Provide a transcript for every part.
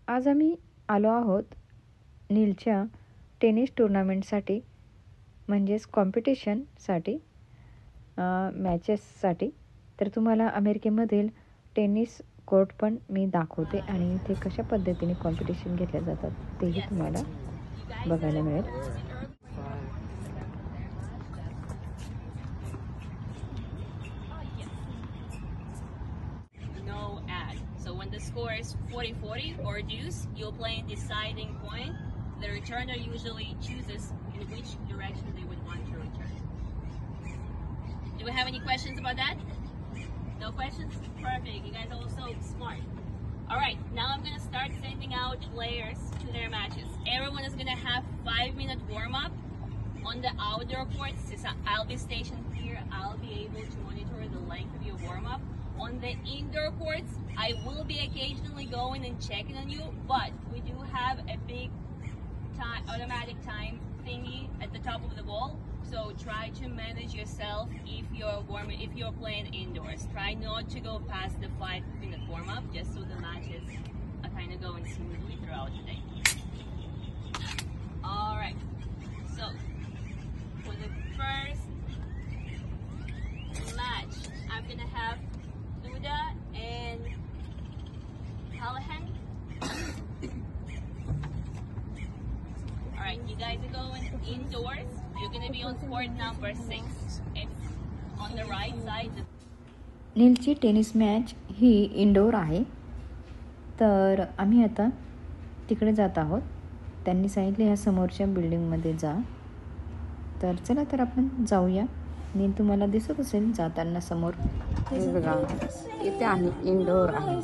आज आम्ही आलो आहोत नीलच्या टेनिस टुर्नामेंटसाठी, म्हणजेच कॉम्पिटिशनसाठी, मॅचेससाठी. तर तुम्हाला अमेरिकेमधील टेनिस कोर्ट पण मी दाखवते आणि इथे कशा पद्धतीने कॉम्पिटिशन घेतल्या जातात तेही तुम्हाला बघायला मिळेल. So when the score is 40-40 or deuce, you'll play in deciding point. The returner usually chooses in which direction they would want to return. Do we have any questions about that? No questions? Perfect. You guys are all so smart. All right, now I'm going to start sending out players to their matches. Everyone is going to have 5-minute warm-up on the outdoor court. Since I'll be stationed here, I'll be able to monitor the length of your warm-up. On the indoor courts, I will be occasionally going and checking on you, but we do have a big automatic time thingy at the top of the wall. So try to manage yourself if you're playing indoors. Try not to go past the 5-minute warm-up, just so the matches are kind of going smoothly throughout the day. All right. So for the first match, I'm gonna have Luda and Callahan. All right, you guys are going indoors. You're gonna be on court number 6. It's on the right side. नीलची tennis match ही indoor आहे. तर आम्ही आता तिकडे जात आहोत. त्यांनी सांगितले ह्या समोरच्या बिल्डिंगमध्ये जा. तर चला तर आपण जाऊया. नील तुम्हाला दिसत असेल जाताना समोर. हे बघा, इथे आहे, इंडोर आहे.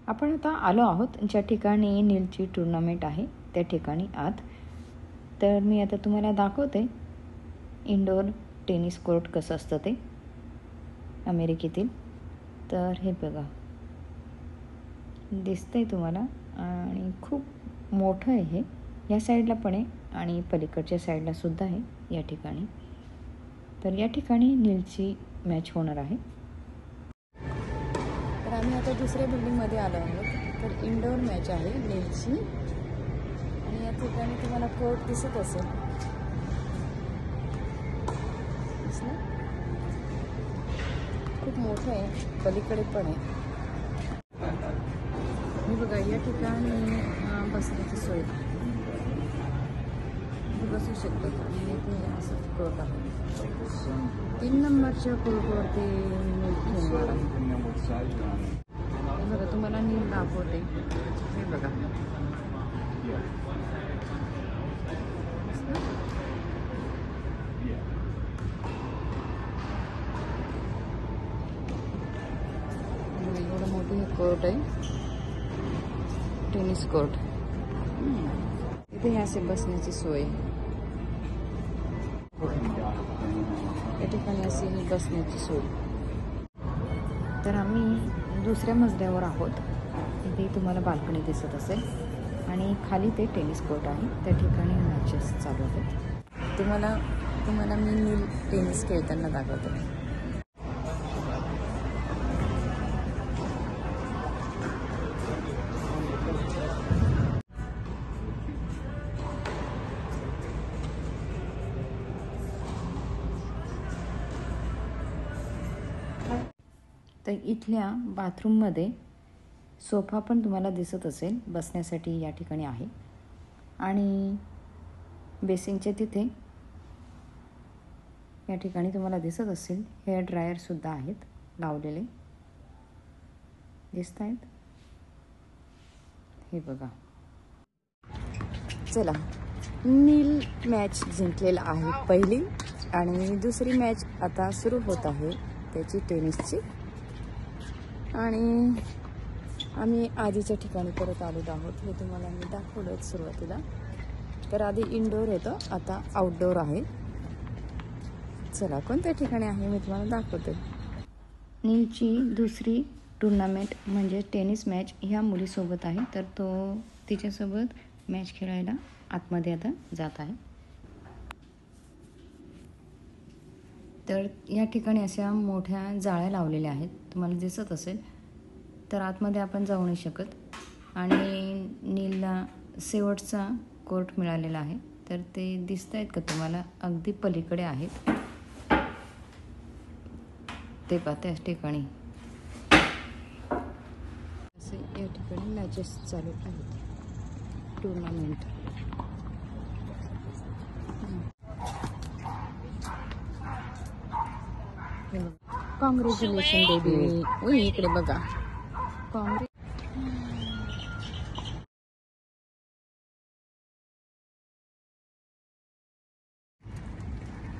आपण आता आलो आहोत ज्या ठिकाणी नीलची टुर्नामेंट आहे त्या ठिकाणी आत. तर मी आता तुम्हाला दाखवते इंडोर टेनिस कोर्ट कसं असतं ते अमेरिकेतील. तर हे बघा, दिसतंय तुम्हाला आणि खूप मोठं आहे हे. या साईडला पण आहे आणि पलीकडच्या साईडला सुद्धा आहे या ठिकाणी. तर या ठिकाणी नीलची मॅच होणार आहे. तर आम्ही आता दुसऱ्या बिल्डिंगमध्ये आलो आहोत. तर इंडोर मॅच आहे नीलची आणि या ठिकाणी तुम्हाला कोर्ट दिसत असेल. दिसलं? खूप मोठं आहे, पलीकडे पण आहे. हे बघा, या ठिकाणी बसण्याची सोय बसू शकतो. आणि इथे असं कोर्ट आहे. 3 नंबरच्या कोर्टवरती खेळणार आहे. बघा, तुम्हाला नील दाखवते. हे बघा, एवढं मोठं हे कोर्ट आहे, टेनिस कोर्ट. इथे हे असे बसण्याची सोय. या ठिकाणी अशी बसण्याची सोय. तर आम्ही दुसऱ्या मजल्यावर आहोत. इथे तुम्हाला बाल्कनी दिसत असेल आणि खाली ते टेनिस कोर्ट आहे. त्या ठिकाणी मॅचेस चालू आहेत. तुम्हाला मी नील टेनिस खेळताना दाखवते. तर इथल्या बाथरूममध्ये सोफा पण तुम्हाला दिसत असेल बसण्यासाठी या ठिकाणी आहे. आणि बेसिंगच्या तिथे या ठिकाणी तुम्हाला दिसत असेल हेअर ड्रायरसुद्धा आहेत लावलेले, दिसत आहेत. हे बघा. चला, नील मॅच जिंकलेला आहे पहिली आणि दुसरी मॅच आता सुरू होत आहे त्याची टेनिसची. आणि आम्ही आधीच्या ठिकाणी परत आलेलो आहोत. हे तुम्हाला मी दाखवलं सुरुवातीला. तर आधी इंडोर होतं, आता आउटडोर आहे. चला, कोणत्या ठिकाणी आहे मी तुम्हाला दाखवते. नीलची दुसरी टुर्नामेंट म्हणजे टेनिस मॅच ह्या मुलीसोबत आहे. तर तो तिच्यासोबत मॅच खेळायला आतमध्ये आता जात आहे. तर या ठिकाणी अशा मोठ्या जाळ्या लावलेल्या आहेत, तुम्हाला दिसत असेल. तर आतमध्ये आपण जाऊ नाही शकत. आणि नीलला शेवटचा कोर्ट मिळालेला आहे. तर ते दिसत आहेत का तुम्हाला, अगदी पलीकडे आहेत ते पहा त्याच ठिकाणी. असे या ठिकाणी मॅचेस चालू आहेत, टुर्नामेंट. Congratulation baby. इकडे बघा,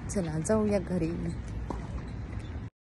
चला जाऊया घरी.